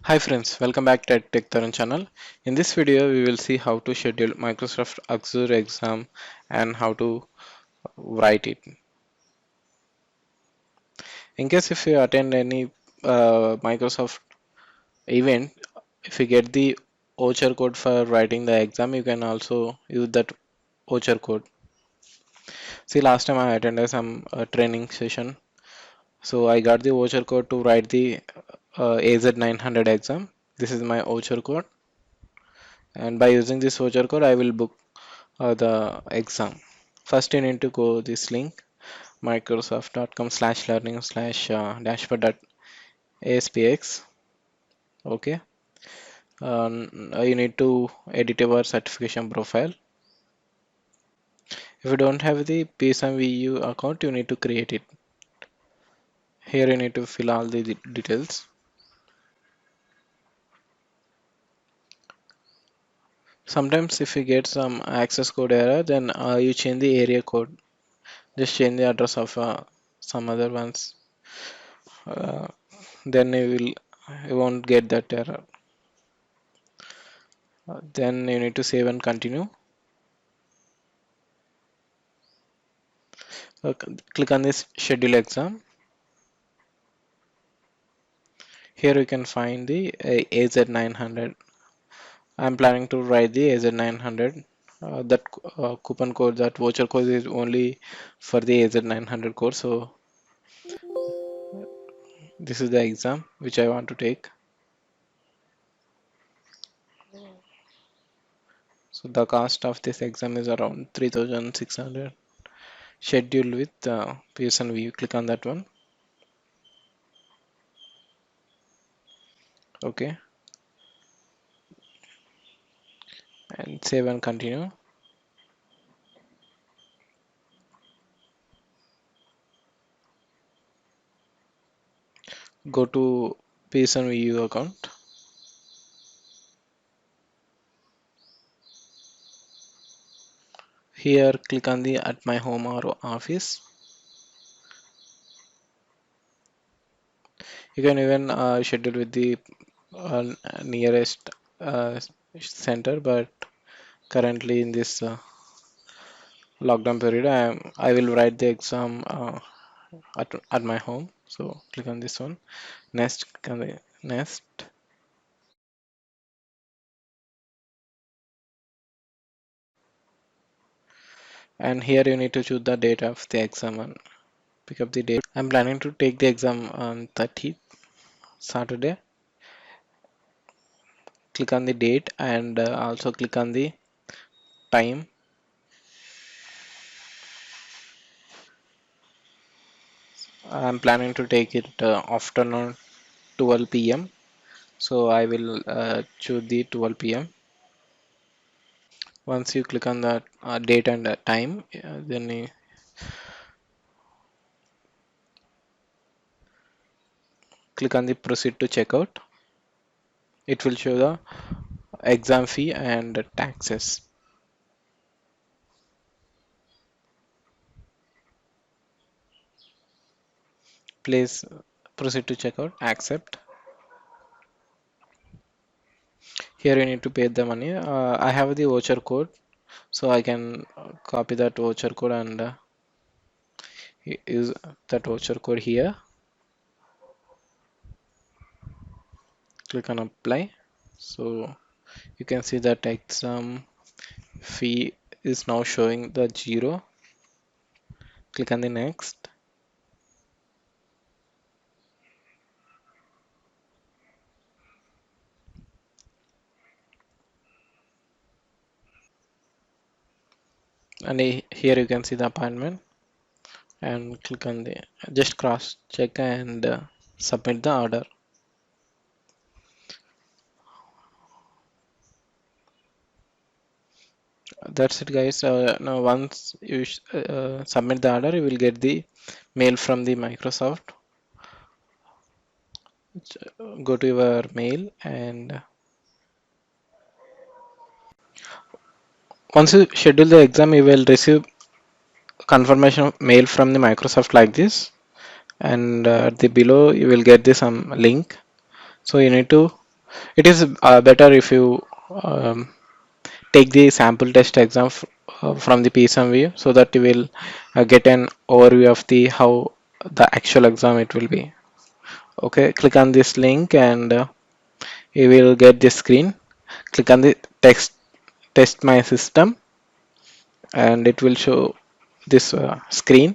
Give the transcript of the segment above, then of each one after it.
Hi friends, welcome back to ITTECHTARUN channel. In this video, we will see how to schedule Microsoft Azure exam and how to write it. In case if you attend any Microsoft event, if you get the voucher code for writing the exam, you can also use that voucher code. See, last time I attended some training session, so I got the voucher code to write the AZ900 exam. This is my voucher code, and by using this voucher code, I will book the exam. First, you need to go this link microsoft.com/learning/dashboard.aspx. Okay, you need to edit your certification profile. If you don't have the Pearsonvue account, you need to create it. Here, you need to fill all the details. Sometimes, if you get some access code error, then you change the area code. Just change the address of some other ones. Uh, then you won't get that error. Then you need to save and continue. Click on this schedule exam. Here you can find the AZ900. I'm planning to write the AZ900. That coupon code, that voucher code is only for the AZ900 course. So this is the exam which I want to take. So the cost of this exam is around 3,600. Schedule with Pearsonvue. Click on that one. Okay, and save and continue. Go to Pearsonvue account. Here click on the at my home or office. You can even schedule with the nearest center, but currently in this lockdown period, I will write the exam at my home. So click on this one. Next, click on the next. And here you need to choose the date of the exam and pick up the date. I'm planning to take the exam on 30th Saturday. Click on the date and also click on the time. I'm planning to take it afternoon 12 p.m. So I will choose the 12 p.m. Once you click on the date and time, then you click on the proceed to checkout. It will show the exam fee and taxes. Please proceed to checkout, accept. Here you need to pay the money. I have the voucher code, so I can copy that voucher code and use that voucher code here. Click on apply. So you can see that exam fee is now showing the 0. Click on the next. And here you can see the appointment and click on the just cross check and submit the order. That's it guys. Now once you submit the order, you will get the mail from the Microsoft. Go to your mail and Once you schedule the exam, you will receive confirmation mail from the Microsoft like this, and at the below you will get this link. So you need to. It is better if you take the sample test exam from the Pearsonvue so that you will get an overview of the how the actual exam it will be. Okay, click on this link and you will get this screen. Click on the text test my system and it will show this screen.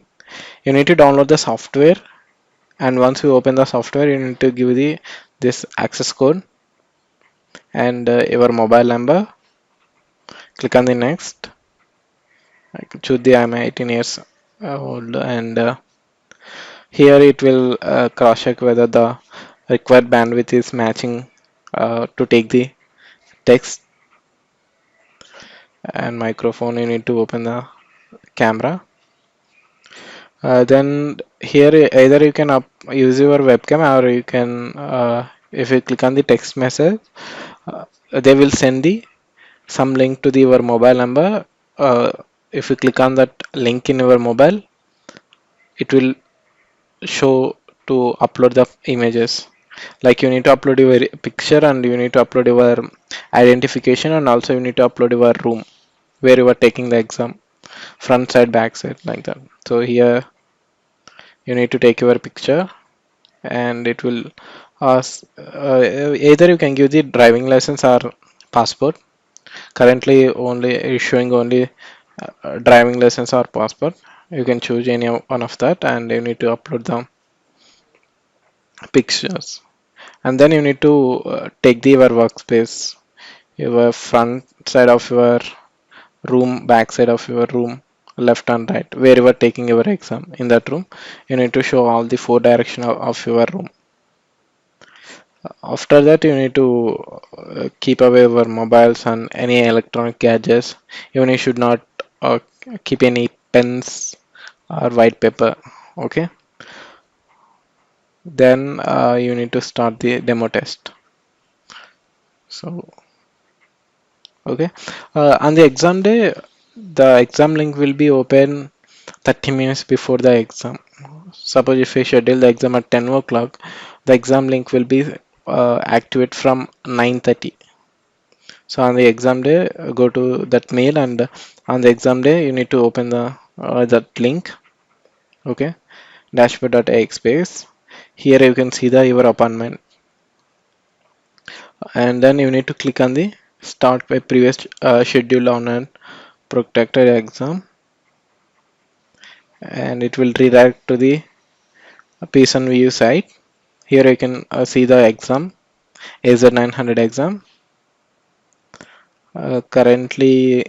You need to download the software, and once you open the software you need to give the this access code and your mobile number. Click on the next. I could choose the I'm 18 years old, and here it will cross check whether the required bandwidth is matching to take the text, and microphone you need to open the camera. Then here either you can use your webcam, or you can if you click on the text message, uh, they will send the some link to the your mobile number. uh, if you click on that link in your mobile, it will show to upload the images. Like you need to upload your picture, and you need to upload your identification, and also you need to upload your room where you are taking the exam, front side, back side, like that. So here you need to take your picture, and it will ask either you can give the driving license or passport. Currently only issuing only driving license or passport. You can choose any one of that, and you need to upload the pictures, and then you need to take the your workspace, your front side of your room, back side of your room, left and right, where you are taking your exam. In that room you need to show all the four direction of your room. After that you need to keep away your mobiles and any electronic gadgets. Even you should not uh, keep any pens or white paper. Okay, then you need to start the demo test. So okay, on the exam day, the exam link will be open 30 minutes before the exam. Suppose if you schedule the exam at 10 o'clock, the exam link will be activate from 9:30. So on the exam day, go to that mail, and on the exam day, you need to open the that link. Okay, dashboard.axpace. Here you can see the your appointment, and then you need to click on the start by previous schedule on a protected exam, and it will redirect to the Pearsonvue site. Here you can see the exam, AZ900 exam. Currently,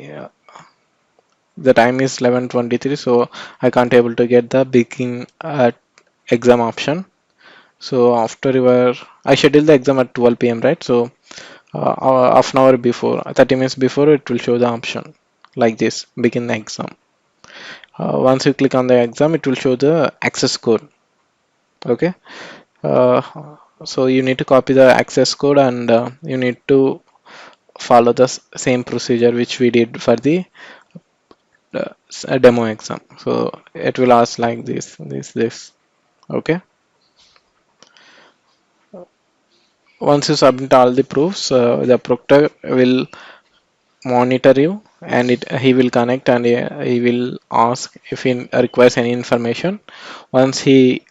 the time is 11:23, so I can't able to get the begin exam option. So after your, I schedule the exam at 12 p.m. right? So half an hour before, 30 minutes before, it will show the option like this: begin the exam. Once you click on the exam, it will show the access code. Okay. Uh, so you need to copy the access code, and you need to follow the same procedure which we did for the demo exam. So it will ask like this. Okay. Once you submit all the proofs, the proctor will monitor you, and he will connect, and he will ask if he requires any information. Once he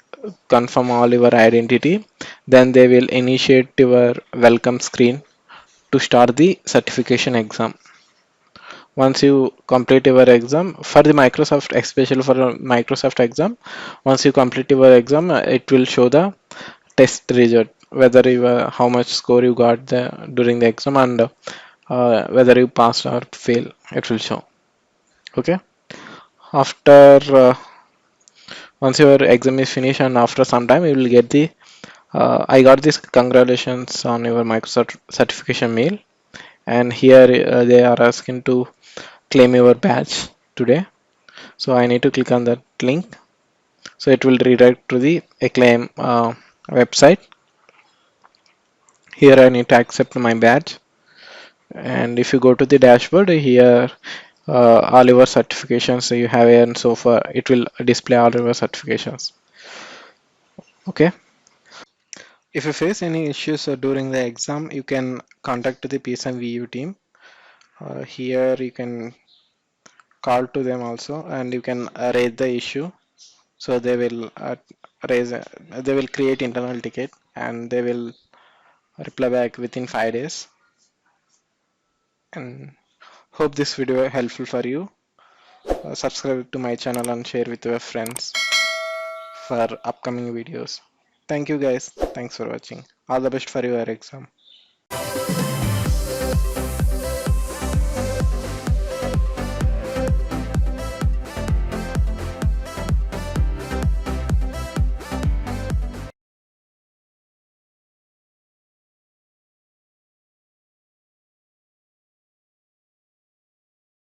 confirm all your identity, then they will initiate your welcome screen to start the certification exam. Once you complete your exam for the Microsoft, especially for a Microsoft exam, once you complete your exam, it will show the test result, whether you how much score you got during the exam, and whether you passed or fail. It will show. Okay. After once your exam is finished, and after some time you will get the I got this congratulations on your Microsoft certification mail, and here they are asking to claim your badge today. So I need to click on that link. So it will redirect to the claim website. Here I need to accept my badge, and if you go to the dashboard here, all your certifications you have and so far it will display all your certifications. Okay. If you face any issues during the exam, you can contact the Pearsonvue team. Here you can call to them also, and you can raise the issue. So they will raise, they will create internal ticket, and they will reply back within 5 days. And hope this video helpful for you. Subscribe to my channel and share with your friends for upcoming videos. Thank you guys. Thanks for watching. All the best for your exam.